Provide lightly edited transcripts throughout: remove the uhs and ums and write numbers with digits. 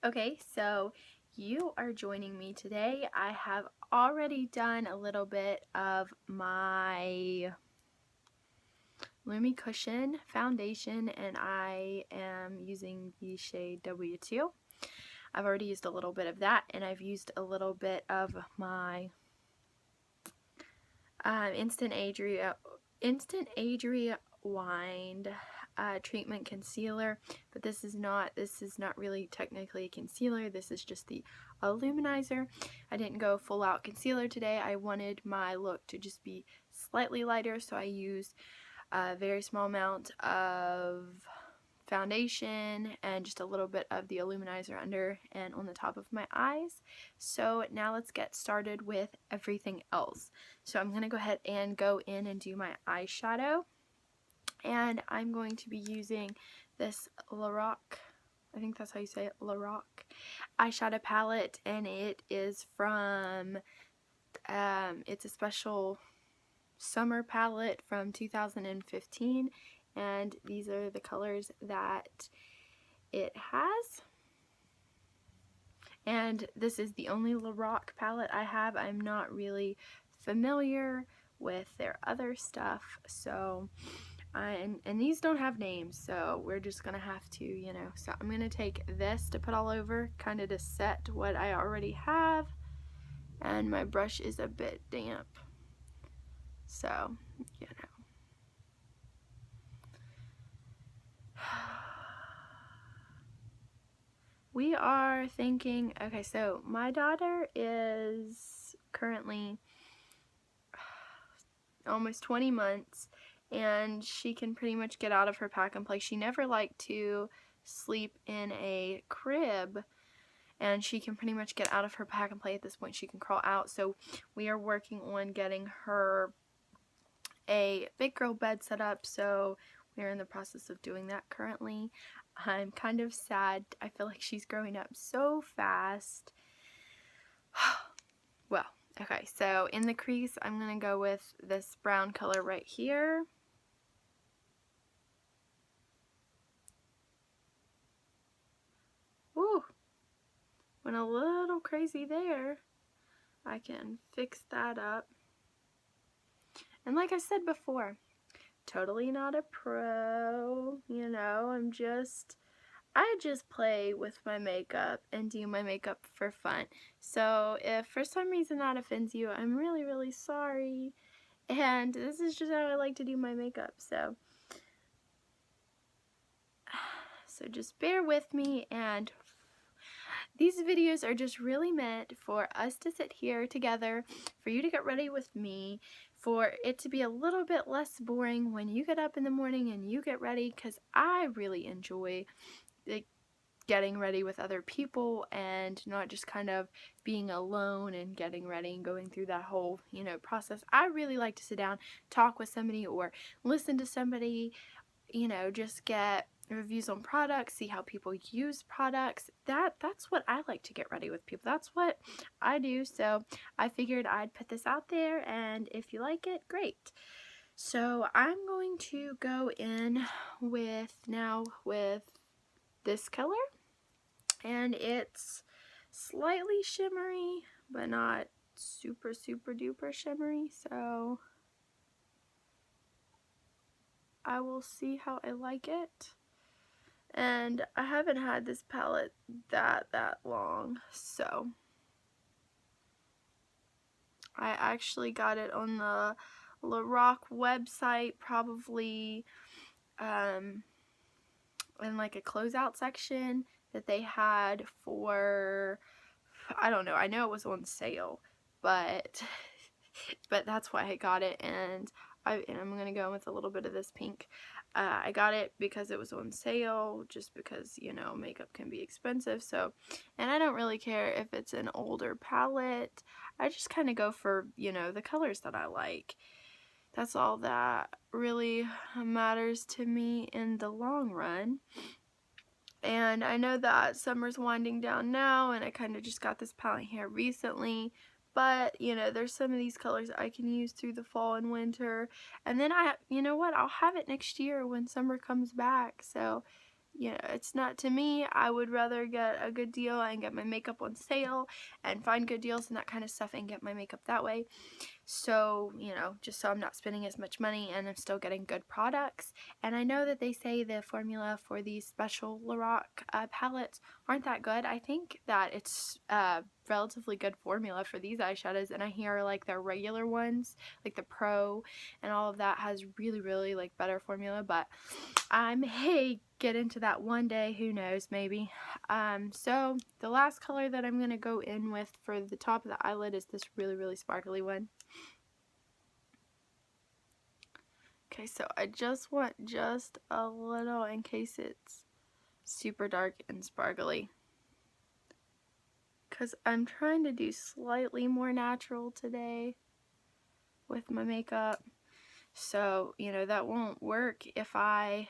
Okay, so you are joining me today. I have already done a little bit of my Lumi Cushion foundation, and I am using the shade W2. I've already used a little bit of that, and I've used a little bit of my Instant Age Rewind treatment concealer, but this is not really technically a concealer. This is just the illuminizer. I didn't go full out concealer today. I wanted my look to just be slightly lighter, so I used a very small amount of foundation and just a little bit of the illuminizer under and on the top of my eyes. So now let's get started with everything else. So I'm going to go ahead and go in and do my eyeshadow, and I'm going to be using this Lorca, I think that's how you say it, Lorca eyeshadow palette, and it is from it's a special summer palette from 2015, and these are the colors that it has. And this is the only Lorca palette I have. I'm not really familiar with their other stuff, so and these don't have names, so we're just gonna have to, so I'm gonna take this to put all over, kind of to set what I already have, and my brush is a bit damp, so we are thinking, okay, so my daughter is currently almost 20 months, and she can pretty much get out of her pack and play. She never liked to sleep in a crib, and she can pretty much get out of her pack and play at this point. She can crawl out, so we are working on getting her a big girl bed set up, so we're in the process of doing that currently. I'm kind of sad. I feel like she's growing up so fast. Well, okay, so in the crease, I'm going to go with this brown color right here. Ooh, went a little crazy there. I can fix that up. And like I said before, totally not a pro, I just play with my makeup and do my makeup for fun. So if for some reason that offends you, I'm really, really sorry. And this is just how I like to do my makeup, so just bear with me. And these videos are just really meant for us to sit here together, for you to get ready with me, for it to be a little bit less boring when you get up in the morning and you get ready, because I really enjoy getting ready with other people and not just kind of being alone and getting ready and going through that whole, process. I really like to sit down, talk with somebody, or listen to somebody, just get reviews on products, see how people use products. That's what I like to get ready with people. That's what I do. So I figured I'd put this out there, and if you like it, great. So I'm going to go in with this color, and it's slightly shimmery, but not super duper shimmery, so I will see how I like it. And I haven't had this palette that long, so I actually got it on the Loreal website, probably in like a closeout section that they had for, I don't know, I know it was on sale, but that's why I got it. And I'm gonna go with a little bit of this pink. I got it because it was on sale, just because, makeup can be expensive, so, and I don't really care if it's an older palette. I just kind of go for, the colors that I like. That's all that really matters to me in the long run. And I know that summer's winding down now, and I kind of just got this palette here recently, but there's some of these colors I can use through the fall and winter, and then you know what, I'll have it next year when summer comes back. So you know, it's not, to me, I would rather get a good deal and get my makeup on sale and find good deals and that kind of stuff and get my makeup that way. So, you know, just so I'm not spending as much money and I'm still getting good products. And I know that they say the formula for these special Loreal palettes aren't that good. I think that it's a relatively good formula for these eyeshadows, and I hear like their regular ones, like the Pro and all of that, has really like better formula, but I may get into that one day, who knows, maybe. So the last color that I'm going to go in with for the top of the eyelid is this really sparkly one. Okay, so I just want just a little in case it's super dark and sparkly, because I'm trying to do slightly more natural today with my makeup. So, you know, that won't work if I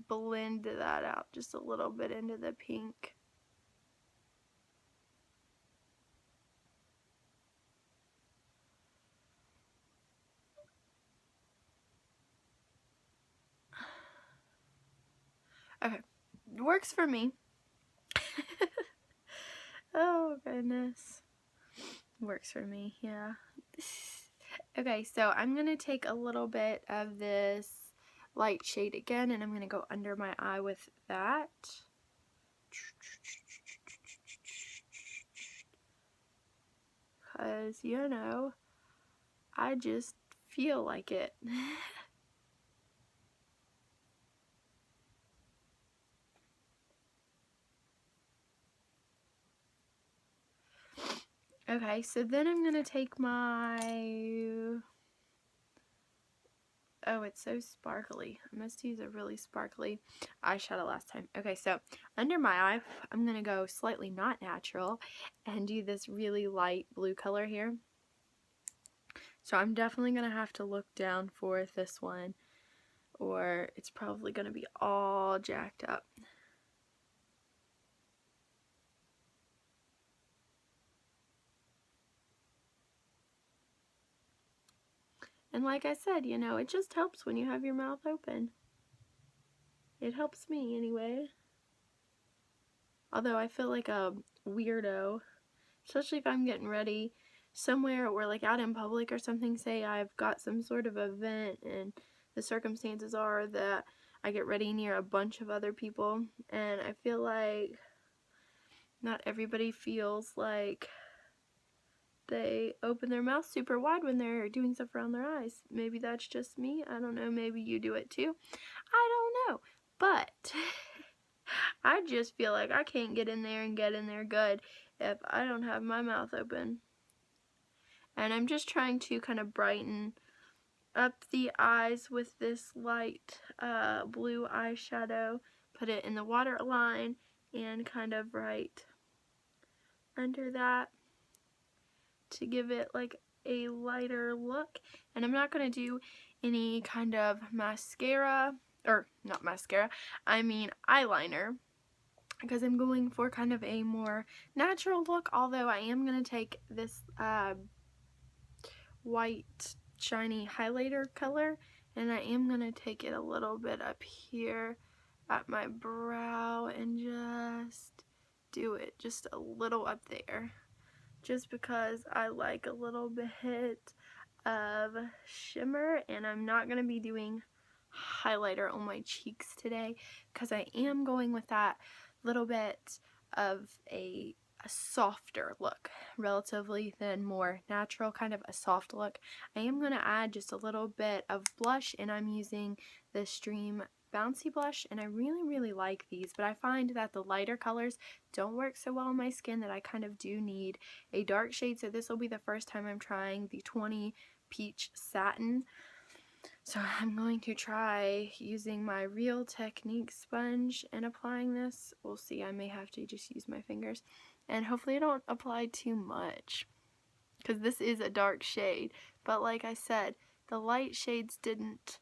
blend that out just a little bit into the pink. Okay, works for me. Oh goodness, works for me, yeah. Okay, so I'm gonna take a little bit of this light shade again, and I'm gonna go under my eye with that. Because, you know, I just feel like it. Okay, so then I'm gonna take my, oh, it's so sparkly. I must use a really sparkly eyeshadow last time. Okay, so under my eye, I'm gonna go slightly not natural and do this really light blue color here. So I'm definitely gonna have to look down for this one, or it's probably gonna be all jacked up. And like I said, you know, it just helps when you have your mouth open. It helps me anyway. Although I feel like a weirdo, especially if I'm getting ready somewhere or like out in public or something. Say I've got some sort of event and the circumstances are that I get ready near a bunch of other people, and I feel like not everybody feels like they open their mouth super wide when they're doing stuff around their eyes. Maybe that's just me. I don't know. Maybe you do it too. I don't know. But I just feel like I can't get in there and get in there good if I don't have my mouth open. And I'm just trying to kind of brighten up the eyes with this light blue eyeshadow. Put it in the waterline and kind of right under that to give it like a lighter look. And I'm not going to do any kind of mascara, or not mascara, I mean eyeliner, because I'm going for kind of a more natural look, although I am going to take this white shiny highlighter color, and I am going to take it a little bit up here at my brow and just do it just a little up there, just because I like a little bit of shimmer. And I'm not going to be doing highlighter on my cheeks today because I am going with that little bit of a softer look relatively than more natural, kind of a soft look. I am going to add just a little bit of blush, and I'm using the Stream Bouncy blush, and I really like these, but I find that the lighter colors don't work so well on my skin, that I kind of do need a dark shade. So this will be the first time I'm trying the 20 Peach Satin. So I'm going to try using my Real Technique sponge and applying this. We'll see, I may have to just use my fingers, and hopefully I don't apply too much, because this is a dark shade, but like I said, the light shades didn't.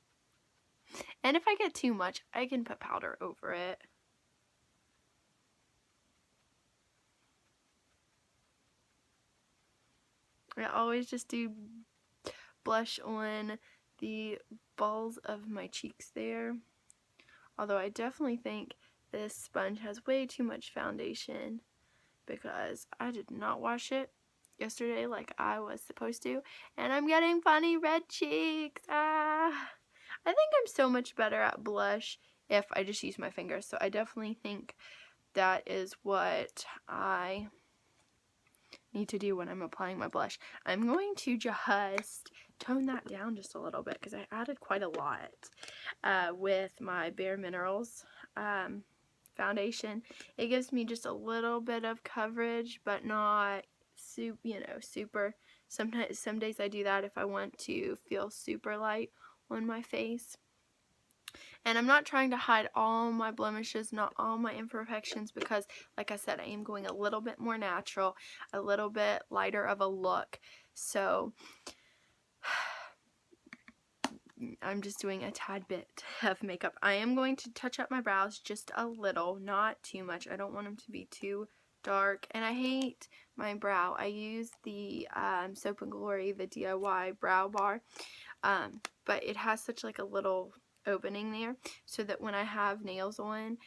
And if I get too much, I can put powder over it. I always just do blush on the balls of my cheeks there. Although I definitely think this sponge has way too much foundation because I did not wash it yesterday like I was supposed to, and I'm getting funny red cheeks. I think I'm so much better at blush if I just use my fingers, so I definitely think that is what I need to do when I'm applying my blush. I'm going to just tone that down just a little bit because I added quite a lot with my Bare Minerals foundation. It gives me just a little bit of coverage, but not super. Sometimes, some days I do that if I want to feel super light on my face. And I'm not trying to hide all my blemishes, not all my imperfections, because like I said, I am going a little bit more natural, a little bit lighter of a look. So I'm just doing a tad bit of makeup. I am going to touch up my brows just a little, not too much. I don't want them to be too dark, and I hate my brow. I use the Soap&Glory, the DIY brow bar, but it has such like a little opening there so that when I have nails on,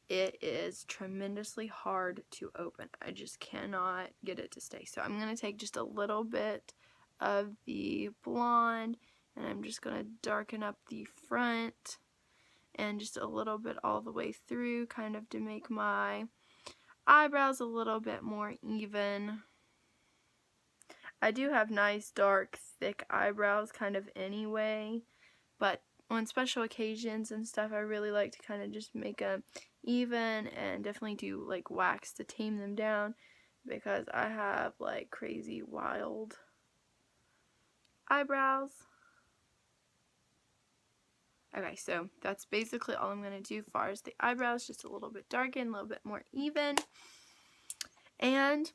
it is tremendously hard to open. I just cannot get it to stay. So I'm going to take just a little bit of the blonde, and I'm just going to darken up the front and just a little bit all the way through, kind of to make my eyebrows a little bit more even. I do have nice dark thick eyebrows kind of anyway, but on special occasions and stuff I really like to kind of just make them even, and definitely do like wax to tame them down because I have like crazy wild eyebrows. Okay, so that's basically all I'm going to do as far as the eyebrows, just a little bit darken, a little bit more even. And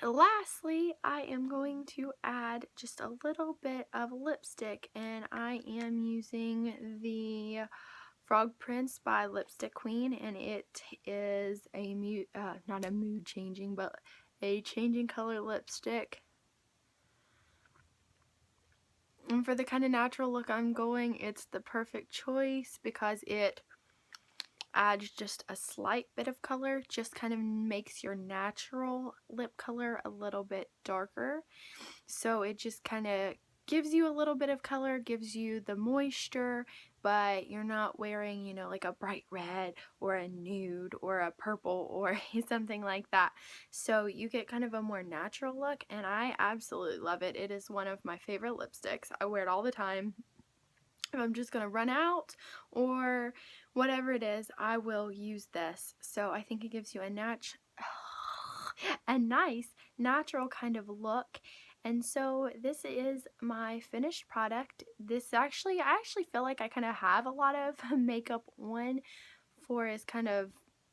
lastly, I am going to add just a little bit of lipstick, and I am using the Frog Prince by Lipstick Queen, and it is a not a mood changing, but a changing color lipstick. And for the kind of natural look I'm going, it's the perfect choice because it adds just a slight bit of color, just kind of makes your natural lip color a little bit darker. So it just kind of gives you a little bit of color, gives you the moisture, but you're not wearing, you know, like a bright red or a nude or a purple or something like that. So you get kind of a more natural look, and I absolutely love it. It is one of my favorite lipsticks. I wear it all the time. If I'm just gonna run out or whatever it is, I will use this. So I think it gives you a nice natural kind of look. And so this is my finished product. I actually feel like I kind of have a lot of makeup on for as kind of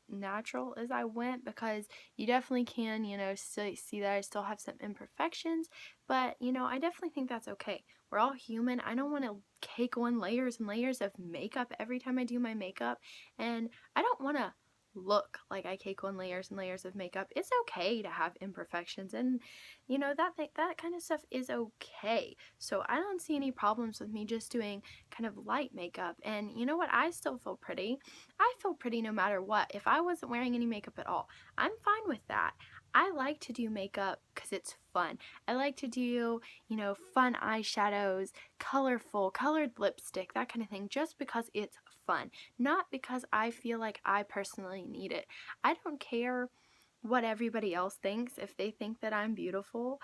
natural as I went, because you definitely can, you know, see that I still have some imperfections, but you know, I definitely think that's okay. We're all human. I don't want to cake on layers and layers of makeup every time I do my makeup, and I don't want to look like I cake on layers and layers of makeup. It's okay to have imperfections, and you know, that kind of stuff is okay. So I don't see any problems with me just doing kind of light makeup. And you know what? I still feel pretty. I feel pretty no matter what. If I wasn't wearing any makeup at all, I'm fine with that. I like to do makeup because it's fun. I like to do, you know, fun eyeshadows, colorful, colored lipstick, that kind of thing, just because it's fun, not because I feel like I personally need it. I don't care what everybody else thinks. If they think that I'm beautiful,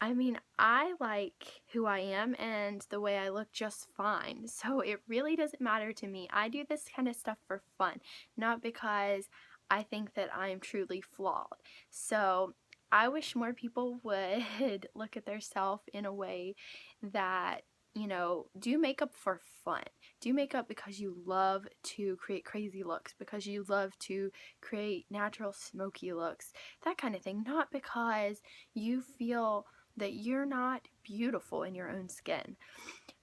I mean, I like who I am and the way I look just fine. So it really doesn't matter to me. I do this kind of stuff for fun, not because I think that I'm truly flawed. So I wish more people would look at their self in a way that, you know, do makeup for fun. Do makeup because you love to create crazy looks, because you love to create natural smoky looks, that kind of thing. Not because you feel that you're not beautiful in your own skin.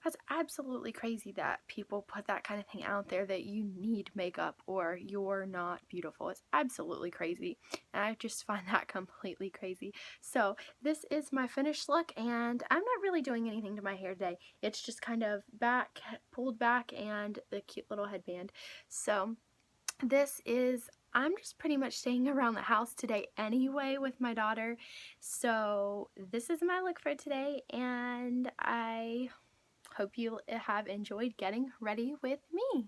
That's absolutely crazy that people put that kind of thing out there, that you need makeup or you're not beautiful. It's absolutely crazy, and I just find that completely crazy. So this is my finished look, and I'm not really doing anything to my hair today. It's just kind of pulled back, and the cute little headband. So this is, I'm just pretty much staying around the house today anyway with my daughter. So this is my look for today, and I hope you have enjoyed getting ready with me.